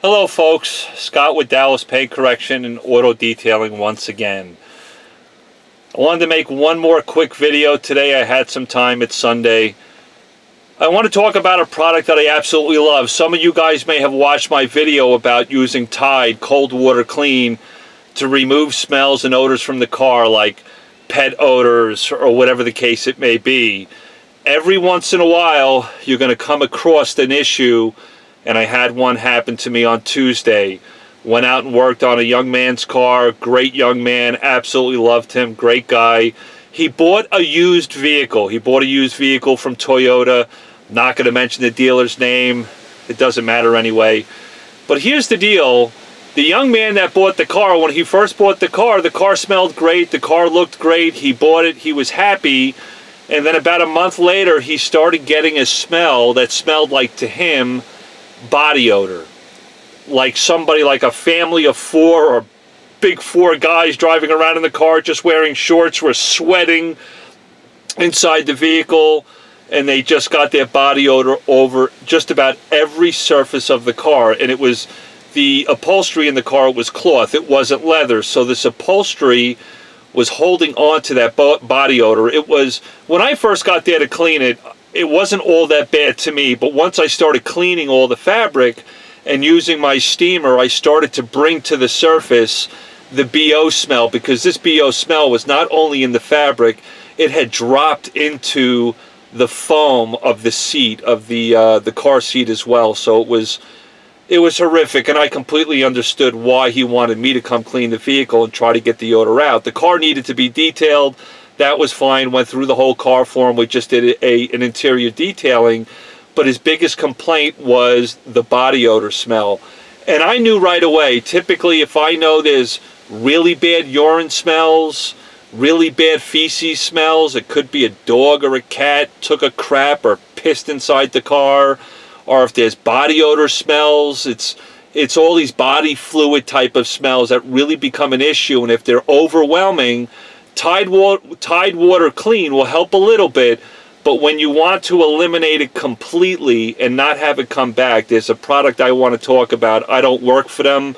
Hello folks, Scott with Dallas Paint Correction and Auto Detailing once again. I wanted to make one more quick video today. I had some time, it's Sunday. I want to talk about a product that I absolutely love. Some of you guys may have watched my video about using Tide Cold Water Clean to remove smells and odors from the car, like pet odors or whatever the case it may be. Every once in a while you're going to come across an issue, and I had one happen to me on Tuesday. Went out and worked on a young man's car. Great young man, absolutely loved him, great guy. He bought a used vehicle. He bought a used vehicle from Toyota. Not going to mention the dealer's name. It doesn't matter anyway. But here's the deal. The young man that bought the car, when he first bought the car smelled great. The car looked great. He bought it. He was happy. And then about a month later, he started getting a smell that smelled like, to him, body odor. Like somebody, like a family of four or big four guys driving around in the car just wearing shorts were sweating inside the vehicle, and they just got their body odor over just about every surface of the car. And it was the upholstery in the car was cloth, it wasn't leather, so this upholstery was holding on to that body odor. It was, when I first got there to clean it, it wasn't all that bad to me, but once I started cleaning all the fabric and using my steamer, I started to bring to the surface the BO smell, because this BO smell was not only in the fabric, it had dropped into the foam of the seat of the car seat as well. So it was horrific, and I completely understood why he wanted me to come clean the vehicle and try to get the odor out. The car needed to be detailed. That was fine, went through the whole car for him. We just did an interior detailing. But his biggest complaint was the body odor smell. And I knew right away, typically if I know there's really bad urine smells, really bad feces smells, it could be a dog or a cat took a crap or pissed inside the car, or if there's body odor smells, it's all these body fluid type of smells that really become an issue. And if they're overwhelming, Tide Water Clean will help a little bit, but when you want to eliminate it completely and not have it come back, there's a product I want to talk about. I don't work for them.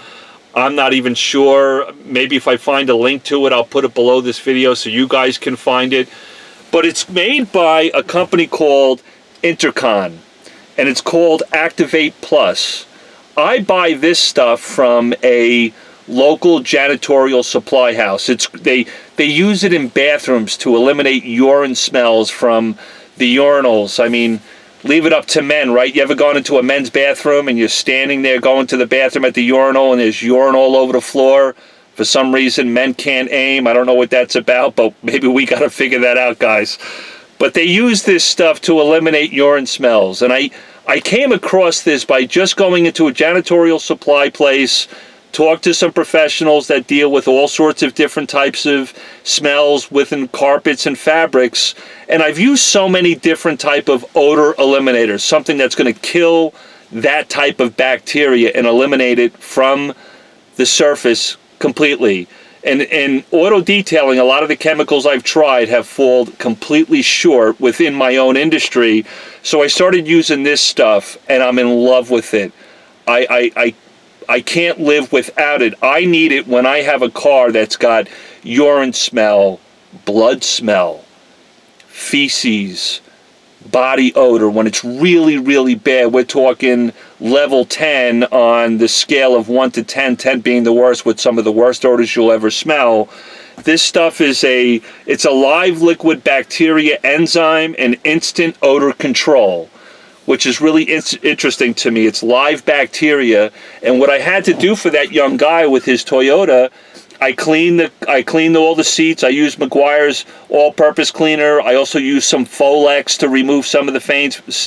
I'm not even sure. Maybe if I find a link to it, I'll put it below this video so you guys can find it. But it's made by a company called INTERCON, and it's called Activate Plus. I buy this stuff from a local janitorial supply house. They use it in bathrooms to eliminate urine smells from the urinals. I mean, leave it up to men, right? You ever gone into a men's bathroom and you're standing there going to the bathroom at the urinal and there's urine all over the floor? For some reason, men can't aim. I don't know what that's about, but maybe we got to figure that out, guys. But they use this stuff to eliminate urine smells. And I came across this by just going into a janitorial supply place, talk to some professionals that deal with all sorts of different types of smells within carpets and fabrics, and I've used so many different type of odor eliminators, something that's going to kill that type of bacteria and eliminate it from the surface completely. And in auto detailing, a lot of the chemicals I've tried have fallen completely short within my own industry, so I started using this stuff and I'm in love with it. I can't live without it. I need it when I have a car that's got urine smell, blood smell, feces, body odor. When it's really, really bad, we're talking level 10 on the scale of 1 to 10, 10 being the worst, with some of the worst odors you'll ever smell. This stuff is it's a live liquid bacteria enzyme and instant odor control, which is really interesting to me. It's live bacteria, and what I had to do for that young guy with his Toyota, I cleaned all the seats. I used Meguiar's all-purpose cleaner. I also used some Folex to remove some of the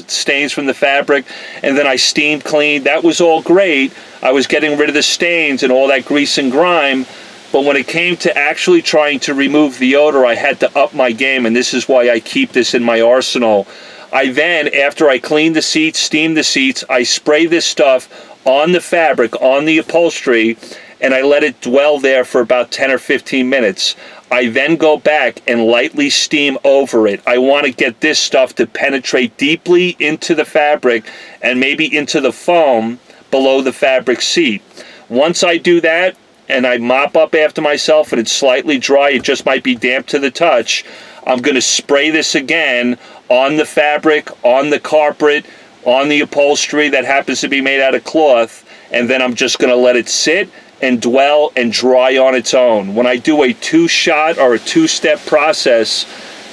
stains from the fabric, and then I steam cleaned. That was all great. I was getting rid of the stains and all that grease and grime, but when it came to actually trying to remove the odor, I had to up my game, and this is why I keep this in my arsenal. I then, after I clean the seats, steam the seats, I spray this stuff on the fabric, on the upholstery, and I let it dwell there for about 10 or 15 minutes. I then go back and lightly steam over it. I want to get this stuff to penetrate deeply into the fabric and maybe into the foam below the fabric seat. Once I do that, and I mop up after myself and it's slightly dry, it just might be damp to the touch, I'm going to spray this again on the fabric, on the carpet, on the upholstery that happens to be made out of cloth, and then I'm just going to let it sit and dwell and dry on its own. When I do a two-shot or a two-step process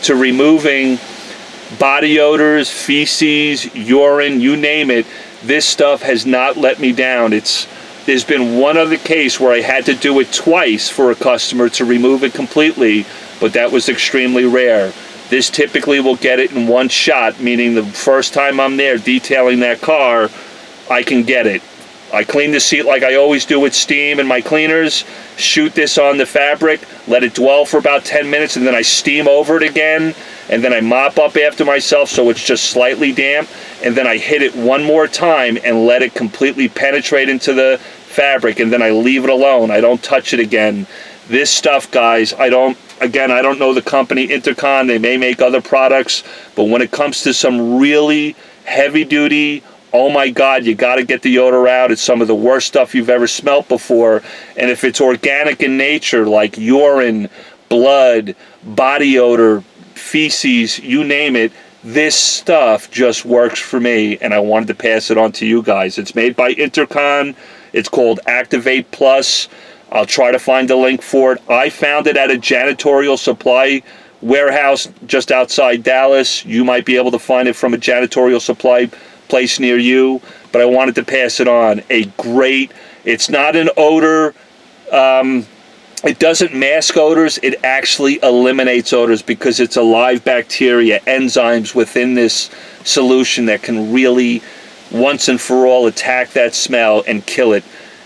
to removing body odors, feces, urine, you name it, this stuff has not let me down. There's been one other case where I had to do it twice for a customer to remove it completely, but that was extremely rare. This typically will get it in one shot, meaning the first time I'm there detailing that car, I can get it. I clean the seat like I always do with steam and my cleaners, shoot this on the fabric, let it dwell for about 10 minutes, and then I steam over it again, and then I mop up after myself so it's just slightly damp, and then I hit it one more time and let it completely penetrate into the fabric, and then I leave it alone. I don't touch it again. This stuff, guys, I don't know the company INTERCON. They may make other products, but when it comes to some really heavy duty, oh my God, you got to get the odor out. It's some of the worst stuff you've ever smelt before. And if it's organic in nature, like urine, blood, body odor, feces, you name it, this stuff just works for me, and I wanted to pass it on to you guys. It's made by INTERCON. It's called Activate Plus. I'll try to find a link for it. I found it at a janitorial supply warehouse just outside Dallas. You might be able to find it from a janitorial supply place near you, but I wanted to pass it on. It's not an odor, it doesn't mask odors, it actually eliminates odors because it's a live bacteria, enzymes within this solution that can really, once and for all, attack that smell and kill it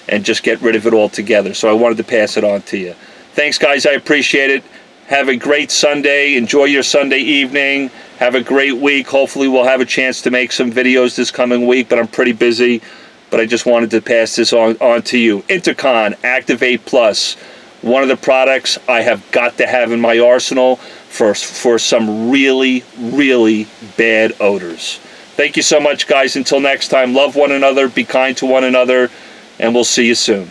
and just get rid of it altogether. So I wanted to pass it on to you. Thanks, guys. I appreciate it. Have a great Sunday. Enjoy your Sunday evening. Have a great week. Hopefully we'll have a chance to make some videos this coming week, but I'm pretty busy. But I just wanted to pass this on to you. INTERCON Activate Plus, one of the products I have got to have in my arsenal for some really, really bad odors. Thank you so much, guys. Until next time, love one another, be kind to one another, and we'll see you soon.